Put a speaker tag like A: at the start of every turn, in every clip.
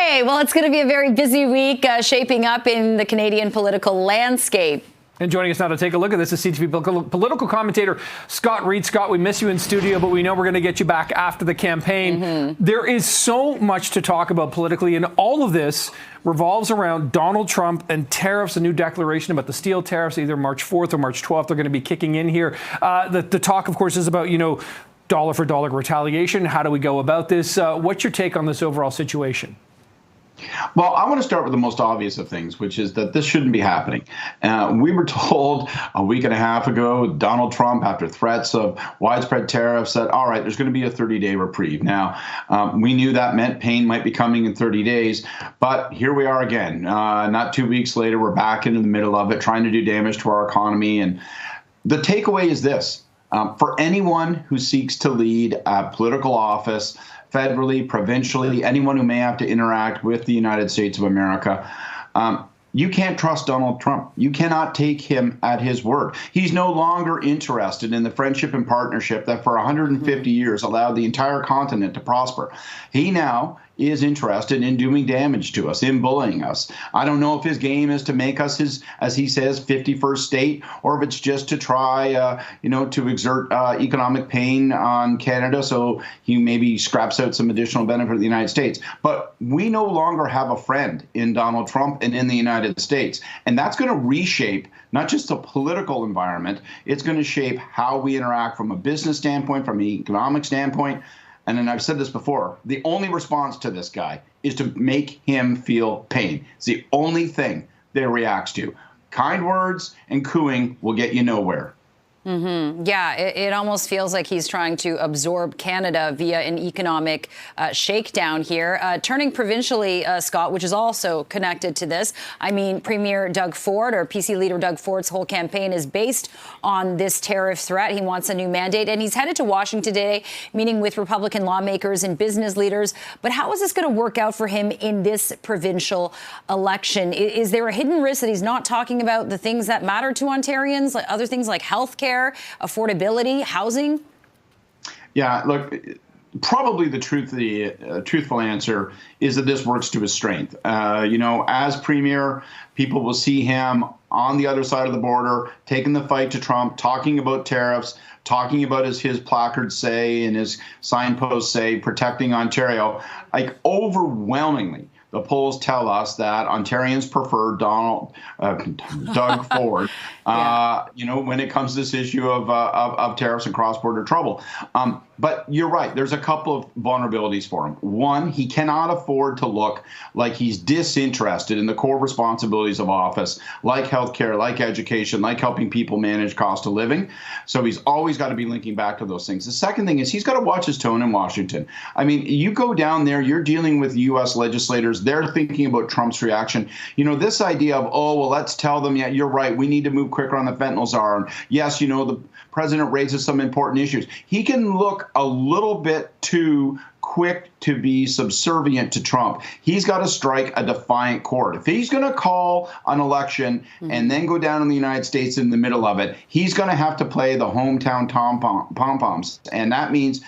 A: Okay, well, it's going to be a very busy week shaping up in the Canadian political landscape.
B: And joining us now to take a look at this is CTV political commentator Scott Reid. Scott, we miss you in studio, but we know we're going to get you back after the campaign. There is so much to talk about politically, and all of this revolves around Donald Trump and tariffs, a new declaration about the steel tariffs, either March 4th or March 12th. They're going to be kicking in here. The talk, of course, is about, dollar for dollar retaliation. How do we go about this? What's your take on this overall situation?
C: Well, I want to start with the most obvious of things, which is that this shouldn't be happening. We were told a week and a half ago, Donald Trump, after threats of widespread tariffs, said, all right, there's going to be a 30-day reprieve. Now, we knew that meant pain might be coming in 30 days, but here we are again. Not 2 weeks later, we're back into the middle of it, trying to do damage to our economy. And the takeaway is this. For anyone who seeks to lead a political office, federally, provincially, anyone who may have to interact with the United States of America, you can't trust Donald Trump. You cannot take him at his word. He's no longer interested in the friendship and partnership that for 150 years allowed the entire continent to prosper. He now is interested in doing damage to us, in bullying us. I don't know if his game is to make us his, as he says, 51st state, or if it's just to try, to exert economic pain on Canada so he maybe scraps out some additional benefit of the United States. But we no longer have a friend in Donald Trump and in the United States. And that's going to reshape not just the political environment, it's going to shape how we interact from a business standpoint, from an economic standpoint. And then I've said this before, the only response to this guy is to make him feel pain. It's the only thing that he reacts to. Kind words and cooing will get you nowhere.
A: Yeah, it almost feels like he's trying to absorb Canada via an economic shakedown here. Turning provincially, Scott, which is also connected to this. I mean, Premier Doug Ford, or PC leader Doug Ford's whole campaign is based on this tariff threat. He wants a new mandate, and he's headed to Washington today, meeting with Republican lawmakers and business leaders. But how is this going to work out for him in this provincial election? Is there a hidden risk that he's not talking about the things that matter to Ontarians, like other things like health care, affordability, housing?
C: Yeah, look, probably the truthful answer is that this works to his strength. As premier, people will see him on the other side of the border, taking the fight to Trump, talking about tariffs, talking about, as his placards say and his signposts say, protecting Ontario. Like, overwhelmingly, the polls tell us that Ontarians prefer Doug Ford, when it comes to this issue of tariffs and cross-border trouble. But you're right. There's a couple of vulnerabilities for him. One, he cannot afford to look like he's disinterested in the core responsibilities of office, like healthcare, like education, like helping people manage cost of living. So he's always got to be linking back to those things. The second thing is he's got to watch his tone in Washington. I mean, you go down there, you're dealing with U.S. legislators. They're thinking about Trump's reaction. This idea of, let's tell them, yeah, you're right, we need to move quicker on the fentanyl czar. And yes, the president raises some important issues. He can look a little bit too quick to be subservient to Trump. He's got to strike a defiant chord. If he's going to call an election and then go down in the United States in the middle of it, he's going to have to play the hometown pom-poms. And that means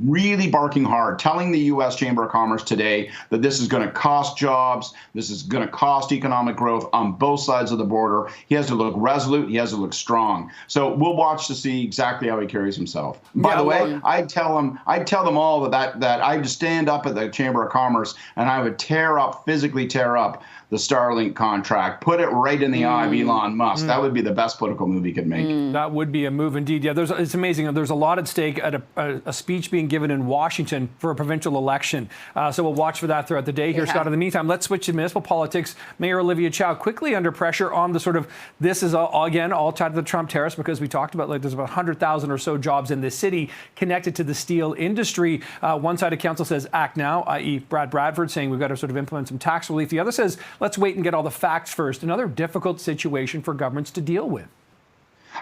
C: really barking hard, telling the U.S. Chamber of Commerce today that this is going to cost jobs, this is going to cost economic growth on both sides of the border. He has to look resolute. He has to look strong. So we'll watch to see exactly how he carries himself. By the way, I'd tell them all that I'd stand up at the Chamber of Commerce and I would physically tear up the Starlink contract, put it right in the eye of Elon Musk. That would be the best political move he could make.
B: That would be a move indeed. Yeah, it's amazing. There's a lot at stake at a speech being given in Washington for a provincial election. So we'll watch for that throughout the day here, Scott. In the meantime, let's switch to municipal politics. Mayor Olivia Chow quickly under pressure on the sort of, this is all tied to the Trump tariffs, because we talked about there's about 100,000 or so jobs in this city connected to the steel industry. One side of council says act now, i.e. Brad Bradford saying we've got to sort of implement some tax relief. The other says let's wait and get all the facts first. Another difficult situation for governments to deal with.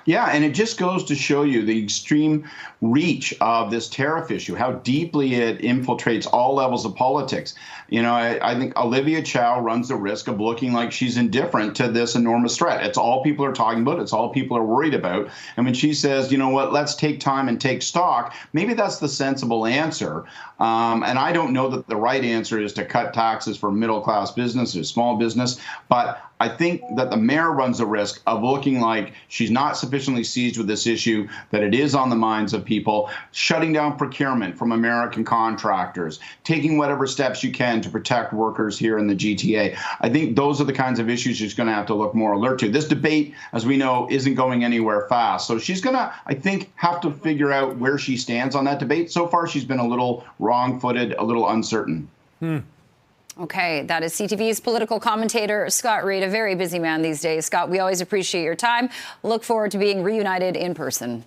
C: Yeah, and it just goes to show you the extreme reach of this tariff issue, how deeply it infiltrates all levels of politics. You know, I think Olivia Chow runs the risk of looking like she's indifferent to this enormous threat. It's all people are talking about. It's all people are worried about. And when she says, you know what, let's take time and take stock, maybe that's the sensible answer. And I don't know that the right answer is to cut taxes for middle-class business or small business, but I think that the mayor runs the risk of looking like she's not sufficiently seized with this issue, that it is on the minds of people, shutting down procurement from American contractors, taking whatever steps you can to protect workers here in the GTA. I think those are the kinds of issues she's going to have to look more alert to. This debate, as we know, isn't going anywhere fast. So she's going to, I think, have to figure out where she stands on that debate. So far, she's been a little wrong-footed, a little uncertain.
A: Okay, that is CTV's political commentator, Scott Reid, a very busy man these days. Scott, we always appreciate your time. Look forward to being reunited in person.